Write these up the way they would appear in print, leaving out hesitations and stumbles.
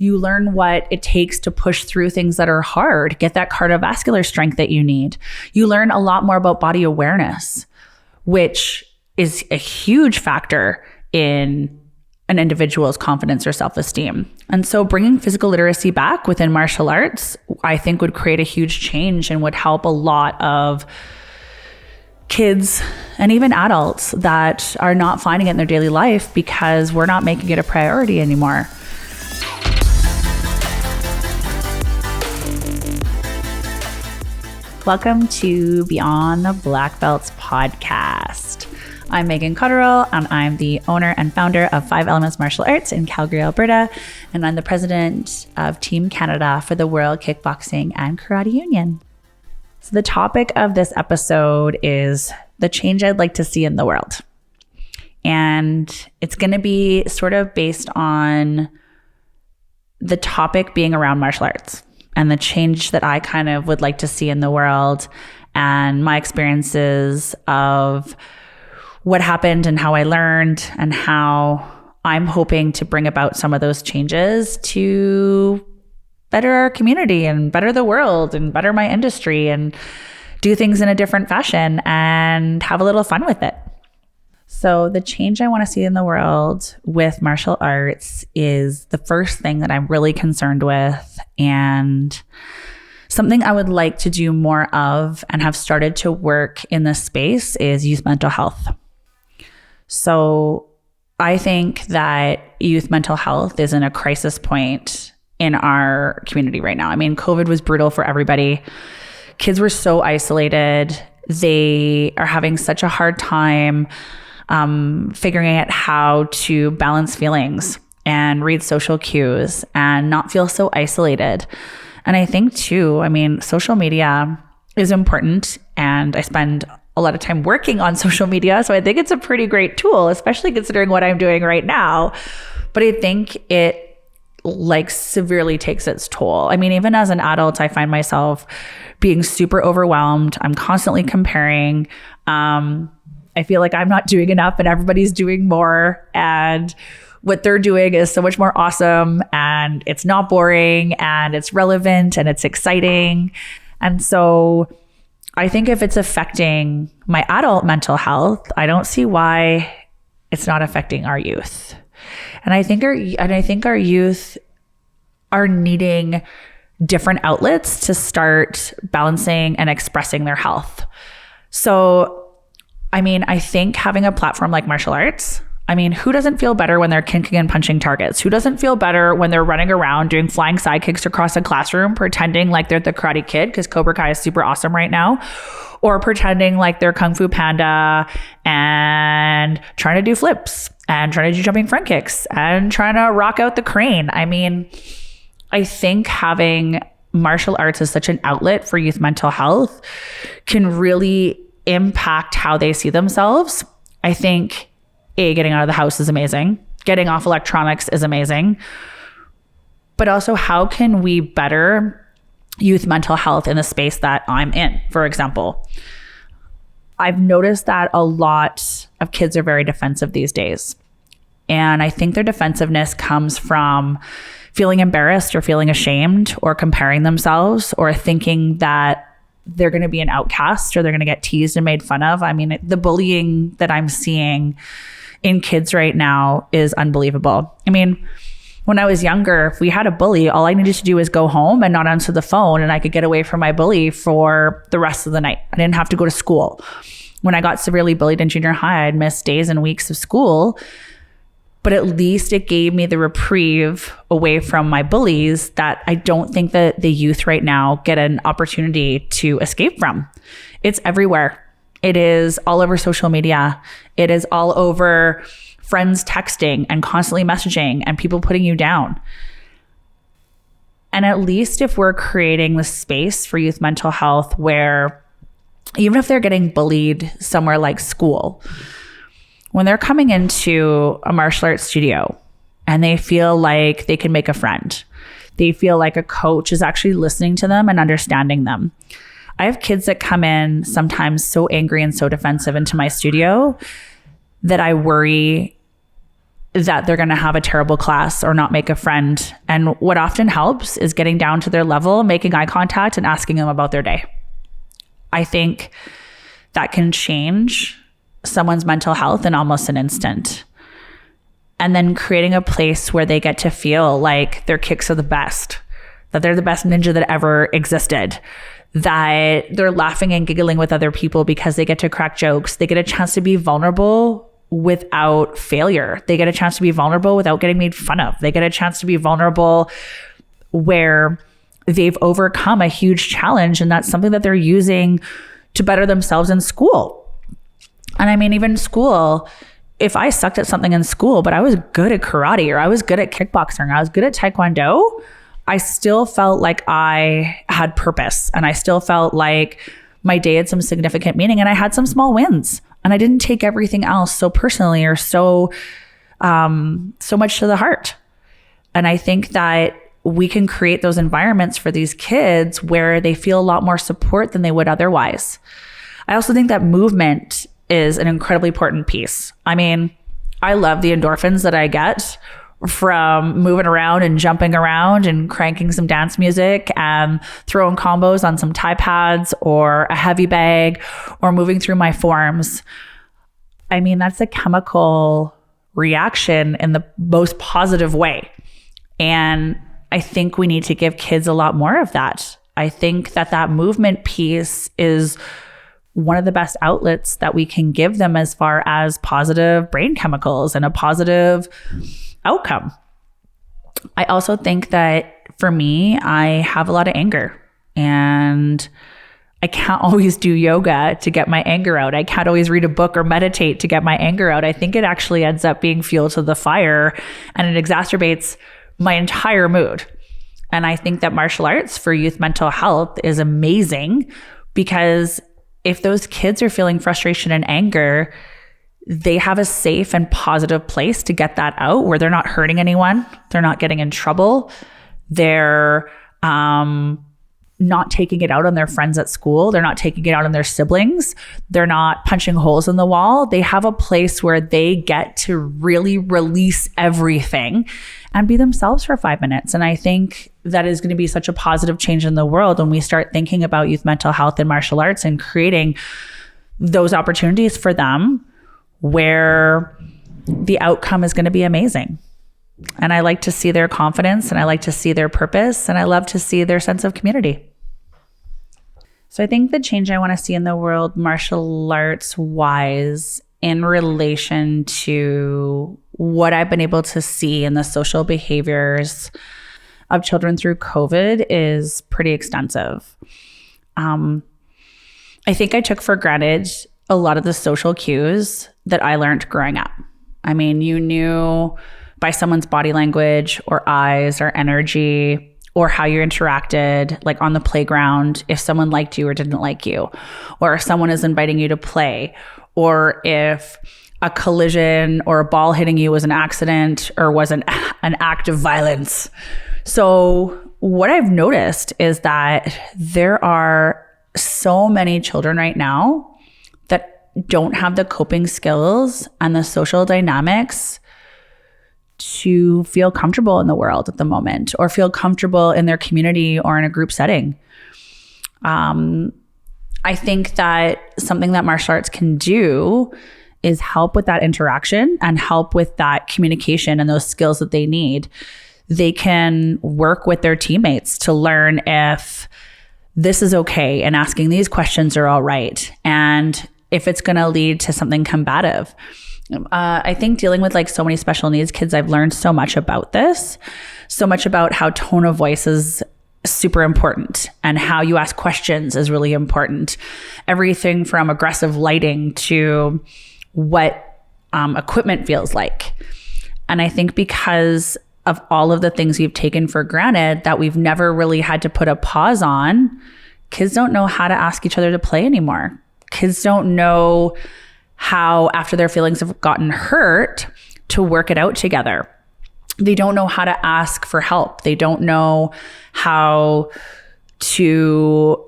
You learn what it takes to push through things that are hard, get that cardiovascular strength that you need. You learn a lot more about body awareness, which is a huge factor in an individual's confidence or self-esteem. And so bringing physical literacy back within martial arts, I think would create a huge change and would help a lot of kids and even adults that are not finding it in their daily life because we're not making it a priority anymore. Welcome to Beyond the Black Belts podcast. I'm Megan Cotterill, and I'm the owner and founder of 5 Elements Martial Arts in Calgary, Alberta, and I'm the president of Team Canada for the World Kickboxing and Karate Union. So the topic of this episode is the change I'd like to see in the world. And it's going to be sort of based on the topic being around martial arts and the change that I kind of would like to see in the world and my experiences of what happened and how I learned and how I'm hoping to bring about some of those changes to better our community and better the world and better my industry and do things in a different fashion and have a little fun with it. So the change I want to see in the world with martial arts is the first thing that I'm really concerned with, and something I would like to do more of and have started to work in this space is youth mental health. So I think that youth mental health is in a crisis point in our community right now. I mean, COVID was brutal for everybody. Kids were so isolated. They are having such a hard time figuring out how to balance feelings and read social cues and not feel so isolated. And I think too, I mean, social media is important, and I spend a lot of time working on social media. So I think it's a pretty great tool, especially considering what I'm doing right now. But I think it severely takes its toll. I mean, even as an adult, I find myself being super overwhelmed. I'm constantly comparing. I feel like I'm not doing enough and everybody's doing more. And what they're doing is so much more awesome, and it's not boring, and it's relevant, and it's exciting. And so I think if it's affecting my adult mental health, I don't see why it's not affecting our youth. And I think our youth are needing different outlets to start balancing and expressing their health. So, I mean, I think having a platform like martial arts, I mean, who doesn't feel better when they're kicking and punching targets? Who doesn't feel better when they're running around doing flying side kicks across a classroom, pretending like they're the Karate Kid because Cobra Kai is super awesome right now, or pretending like they're Kung Fu Panda and trying to do flips and trying to do jumping front kicks and trying to rock out the crane. I mean, I think having martial arts as such an outlet for youth mental health can really impact how they see themselves. I think getting out of the house is amazing. Getting off electronics is amazing. But also, how can we better youth mental health in the space that I'm in, for example? I've noticed that a lot of kids are very defensive these days. And I think their defensiveness comes from feeling embarrassed or feeling ashamed or comparing themselves or thinking that they're going to be an outcast or they're going to get teased and made fun of. I mean, the bullying that I'm seeing in kids right now is unbelievable. I mean, when I was younger, if we had a bully, all I needed to do was go home and not answer the phone, and I could get away from my bully for the rest of the night. I didn't have to go to school. When I got severely bullied in junior high, I'd miss days and weeks of school, but at least it gave me the reprieve away from my bullies that I don't think that the youth right now get an opportunity to escape from. It's everywhere. It is all over social media. It is all over friends texting and constantly messaging and people putting you down. And at least if we're creating the space for youth mental health where even if they're getting bullied somewhere like school, when they're coming into a martial arts studio and they feel like they can make a friend, they feel like a coach is actually listening to them and understanding them. I have kids that come in sometimes so angry and so defensive into my studio that I worry that they're going to have a terrible class or not make a friend. And what often helps is getting down to their level, making eye contact, and asking them about their day. I think that can change someone's mental health in almost an instant. And then creating a place where they get to feel like their kicks are the best, that they're the best ninja that ever existed, that they're laughing and giggling with other people because they get to crack jokes. They get a chance to be vulnerable without failure. They get a chance to be vulnerable without getting made fun of. They get a chance to be vulnerable where they've overcome a huge challenge, and that's something that they're using to better themselves in school. And I mean, even school, if I sucked at something in school, but I was good at karate, or I was good at kickboxing, or I was good at taekwondo, I still felt like I had purpose, and I still felt like my day had some significant meaning, and I had some small wins, and I didn't take everything else so personally or so much to the heart. And I think that we can create those environments for these kids where they feel a lot more support than they would otherwise. I also think that movement is an incredibly important piece. I mean, I love the endorphins that I get from moving around and jumping around and cranking some dance music and throwing combos on some Thai pads or a heavy bag or moving through my forms. I mean, that's a chemical reaction in the most positive way. And I think we need to give kids a lot more of that. I think that movement piece is one of the best outlets that we can give them as far as positive brain chemicals and a positive outcome. I also think that for me, I have a lot of anger, and I can't always do yoga to get my anger out. I can't always read a book or meditate to get my anger out. I think it actually ends up being fuel to the fire, and it exacerbates my entire mood. And I think that martial arts for youth mental health is amazing, because if those kids are feeling frustration and anger, they have a safe and positive place to get that out where they're not hurting anyone. They're not getting in trouble. They're not taking it out on their friends at school. They're not taking it out on their siblings. They're not punching holes in the wall. They have a place where they get to really release everything and be themselves for 5 minutes. And I think that is going to be such a positive change in the world when we start thinking about youth mental health and martial arts and creating those opportunities for them where the outcome is going to be amazing. And I like to see their confidence, and I like to see their purpose, and I love to see their sense of community. So I think the change I want to see in the world, martial arts wise, in relation to what I've been able to see in the social behaviors of children through COVID, is pretty extensive. I think I took for granted a lot of the social cues that I learned growing up. I mean, you knew by someone's body language or eyes or energy or how you interacted, like on the playground, if someone liked you or didn't like you, or if someone is inviting you to play, or if a collision or a ball hitting you was an accident or was an act of violence. So what I've noticed is that there are so many children right now that don't have the coping skills and the social dynamics to feel comfortable in the world at the moment, or feel comfortable in their community or in a group setting. I think that something that martial arts can do is help with that interaction and help with that communication and those skills that they need. They can work with their teammates to learn if this is okay and asking these questions are all right, and if it's going to lead to something combative. I think dealing with like so many special needs kids, I've learned so much about this, so much about how tone of voice is super important and how you ask questions is really important. Everything from aggressive lighting to what equipment feels like. And I think because of all of the things we've taken for granted that we've never really had to put a pause on, kids don't know how to ask each other to play anymore. Kids don't know how, after their feelings have gotten hurt, to work it out together. They don't know how to ask for help. They don't know how to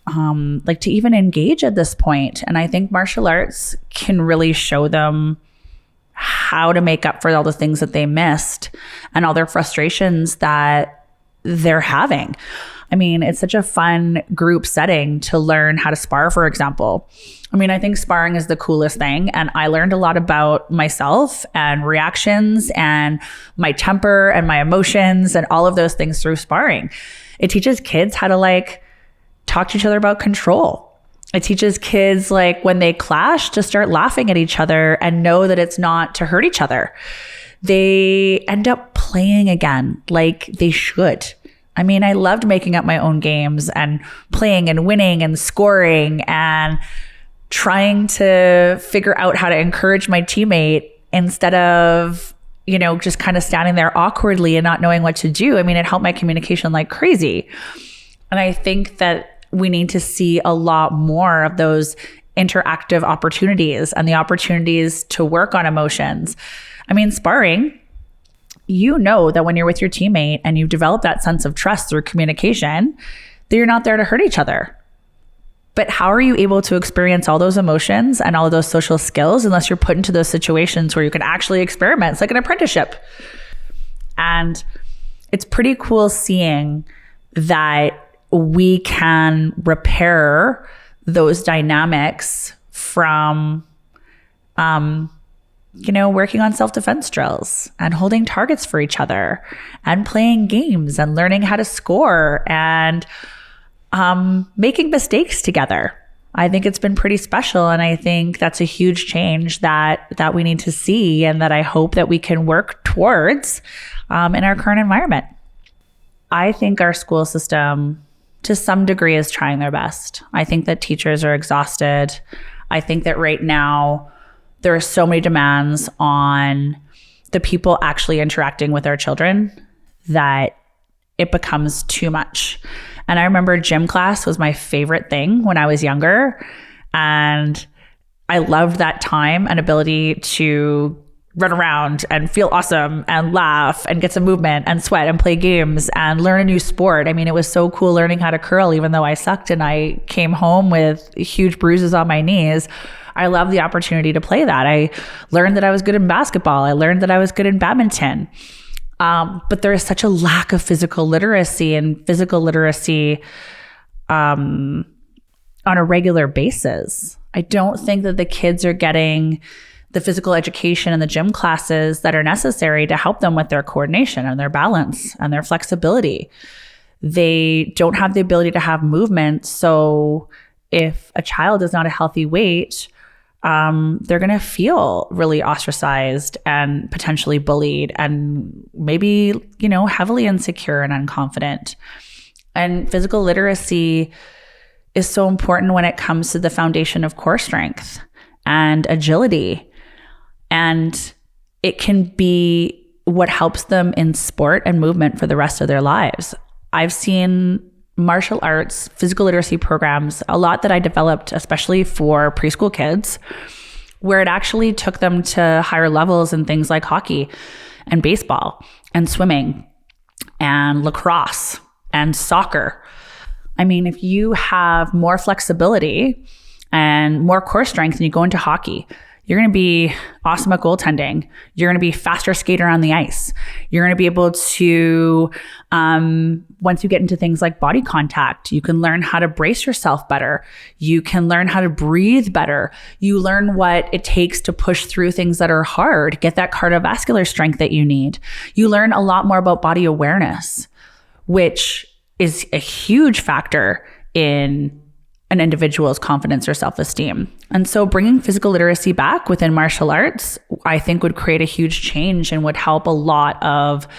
to even engage at this point. And I think martial arts can really show them how to make up for all the things that they missed and all their frustrations that they're having. I mean, it's such a fun group setting to learn how to spar, for example. I mean, I think sparring is the coolest thing. And I learned a lot about myself and reactions and my temper and my emotions and all of those things through sparring. It teaches kids how to like talk to each other about control. It teaches kids like when they clash to start laughing at each other and know that it's not to hurt each other. They end up playing again like they should. I mean, I loved making up my own games and playing and winning and scoring and trying to figure out how to encourage my teammate instead of, you know, just kind of standing there awkwardly and not knowing what to do. I mean, it helped my communication like crazy. And I think that we need to see a lot more of those interactive opportunities and the opportunities to work on emotions. I mean, sparring, you know that when you're with your teammate and you've developed that sense of trust through communication, that you're not there to hurt each other. But how are you able to experience all those emotions and all of those social skills unless you're put into those situations where you can actually experiment? It's like an apprenticeship. And it's pretty cool seeing that we can repair those dynamics from, working on self-defense drills and holding targets for each other and playing games and learning how to score and making mistakes together. I think it's been pretty special. And I think that's a huge change that we need to see and that I hope that we can work towards in our current environment. I think our school system to some degree is trying their best. I think that teachers are exhausted. I think that right now there are so many demands on the people actually interacting with our children that it becomes too much. And I remember gym class was my favorite thing when I was younger. And I loved that time and ability to run around and feel awesome and laugh and get some movement and sweat and play games and learn a new sport. I mean, it was so cool learning how to curl, even though I sucked and I came home with huge bruises on my knees. I love the opportunity to play that. I learned that I was good in basketball. I learned that I was good in badminton. But there is such a lack of physical literacy and physical literacy on a regular basis. I don't think that the kids are getting the physical education and the gym classes that are necessary to help them with their coordination and their balance and their flexibility. They don't have the ability to have movement. So if a child is not a healthy weight, they're going to feel really ostracized and potentially bullied and maybe, heavily insecure and unconfident. And physical literacy is so important when it comes to the foundation of core strength and agility. And it can be what helps them in sport and movement for the rest of their lives. I've seen martial arts, physical literacy programs, a lot that I developed, especially for preschool kids, where it actually took them to higher levels in things like hockey and baseball and swimming and lacrosse and soccer. I mean, if you have more flexibility and more core strength and you go into hockey, you're going to be awesome at goaltending. You're going to be faster skater on the ice. You're going to be able to, once you get into things like body contact, you can learn how to brace yourself better. You can learn how to breathe better. You learn what it takes to push through things that are hard, get that cardiovascular strength that you need. You learn a lot more about body awareness, which is a huge factor in an individual's confidence or self-esteem. And so bringing physical literacy back within martial arts, I think would create a huge change and would help a lot of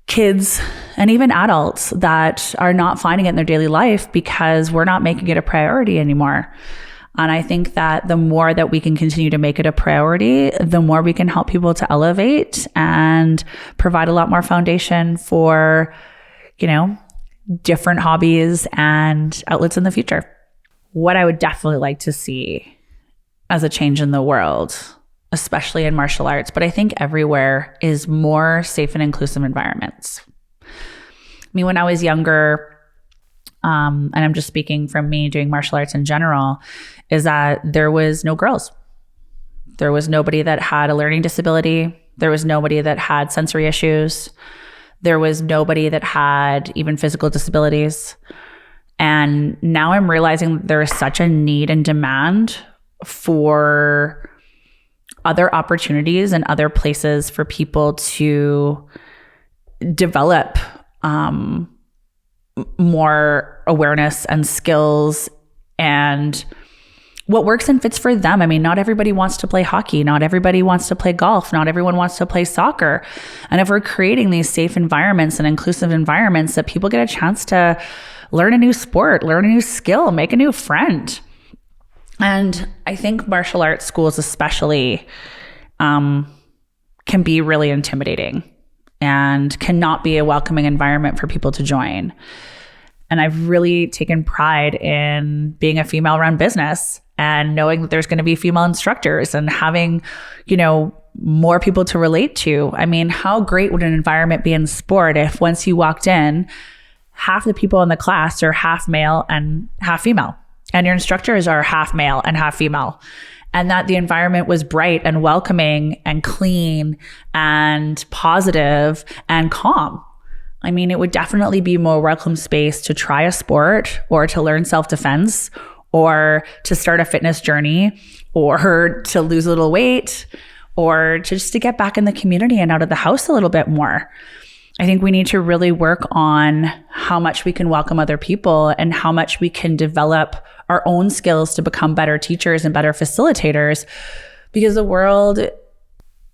kids and even adults that are not finding it in their daily life because we're not making it a priority anymore. And I think that the more that we can continue to make it a priority, the more we can help people to elevate and provide a lot more foundation for, different hobbies and outlets in the future. What I would definitely like to see as a change in the world, especially in martial arts, but I think everywhere, is more safe and inclusive environments. I mean, when I was younger, and I'm just speaking from me doing martial arts in general, is that there was no girls. There was nobody that had a learning disability. There was nobody that had sensory issues. There was nobody that had even physical disabilities. And now I'm realizing there is such a need and demand for other opportunities and other places for people to develop more awareness and skills and what works and fits for them. I mean, not everybody wants to play hockey. Not everybody wants to play golf. Not everyone wants to play soccer. And if we're creating these safe environments and inclusive environments that people get a chance to learn a new sport, learn a new skill, make a new friend. And I think martial arts schools especially can be really intimidating and cannot be a welcoming environment for people to join. And I've really taken pride in being a female-run business and knowing that there's going to be female instructors and having, more people to relate to. I mean, how great would an environment be in sport if once you walked in, half the people in the class are half male and half female, and your instructors are half male and half female, and that the environment was bright and welcoming and clean and positive and calm. I mean, it would definitely be a more welcome space to try a sport or to learn self-defense or to start a fitness journey or to lose a little weight or just to get back in the community and out of the house a little bit more. I think we need to really work on how much we can welcome other people and how much we can develop our own skills to become better teachers and better facilitators, because the world,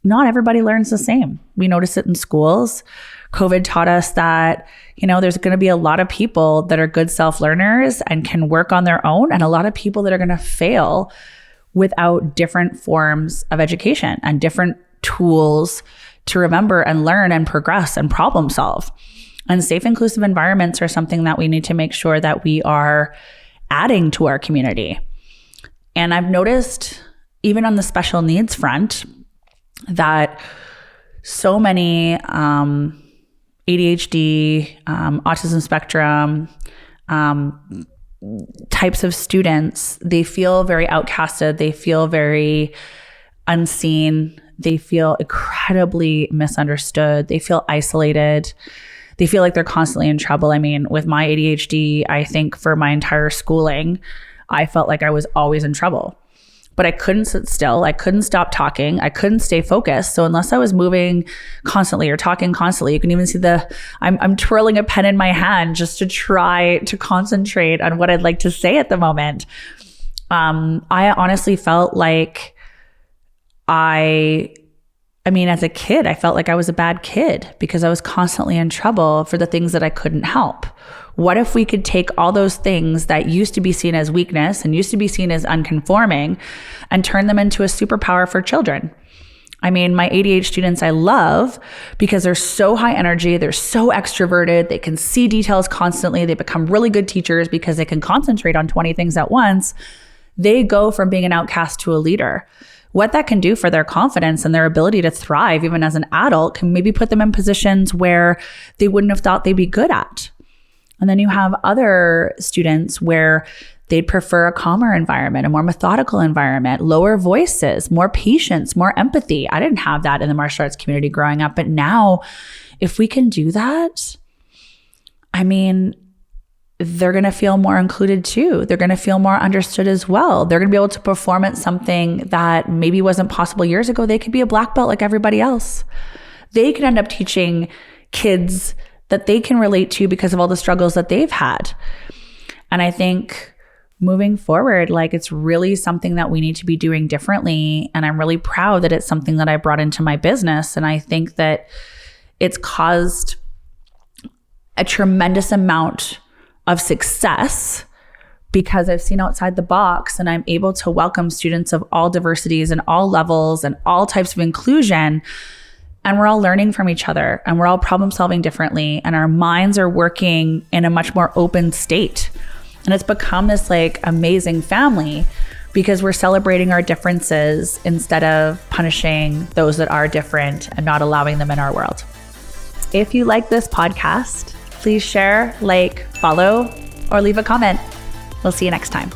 not everybody learns the same. We notice it in schools. COVID taught us that, there's going to be a lot of people that are good self-learners and can work on their own, and a lot of people that are going to fail without different forms of education and different tools to remember and learn and progress and problem solve. And safe, inclusive environments are something that we need to make sure that we are adding to our community. And I've noticed, even on the special needs front, that so many ADHD, autism spectrum, types of students, they feel very outcasted. They feel very unseen. They feel incredibly misunderstood. They feel isolated. They feel like they're constantly in trouble. I mean, with my ADHD, I think for my entire schooling, I felt like I was always in trouble. But I couldn't sit still. I couldn't stop talking. I couldn't stay focused. So unless I was moving constantly or talking constantly, you can even see I'm twirling a pen in my hand just to try to concentrate on what I'd like to say at the moment. I honestly felt like as a kid, I felt like I was a bad kid because I was constantly in trouble for the things that I couldn't help. What if we could take all those things that used to be seen as weakness and used to be seen as unconforming and turn them into a superpower for children? I mean, my ADHD students I love because they're so high energy, they're so extroverted, they can see details constantly, they become really good teachers because they can concentrate on 20 things at once. They go from being an outcast to a leader. What that can do for their confidence and their ability to thrive, even as an adult, can maybe put them in positions where they wouldn't have thought they'd be good at. And then you have other students where they'd prefer a calmer environment, a more methodical environment, lower voices, more patience, more empathy. I didn't have that in the martial arts community growing up, but now if we can do that, I mean, they're going to feel more included too. They're going to feel more understood as well. They're going to be able to perform at something that maybe wasn't possible years ago. They could be a black belt like everybody else. They could end up teaching kids that they can relate to because of all the struggles that they've had. And I think moving forward, it's really something that we need to be doing differently. And I'm really proud that it's something that I brought into my business. And I think that it's caused a tremendous amount of success because I've seen outside the box and I'm able to welcome students of all diversities and all levels and all types of inclusion. And we're all learning from each other and we're all problem solving differently. And our minds are working in a much more open state. And it's become this amazing family because we're celebrating our differences instead of punishing those that are different and not allowing them in our world. If you like this podcast, please share, follow, or leave a comment. We'll see you next time.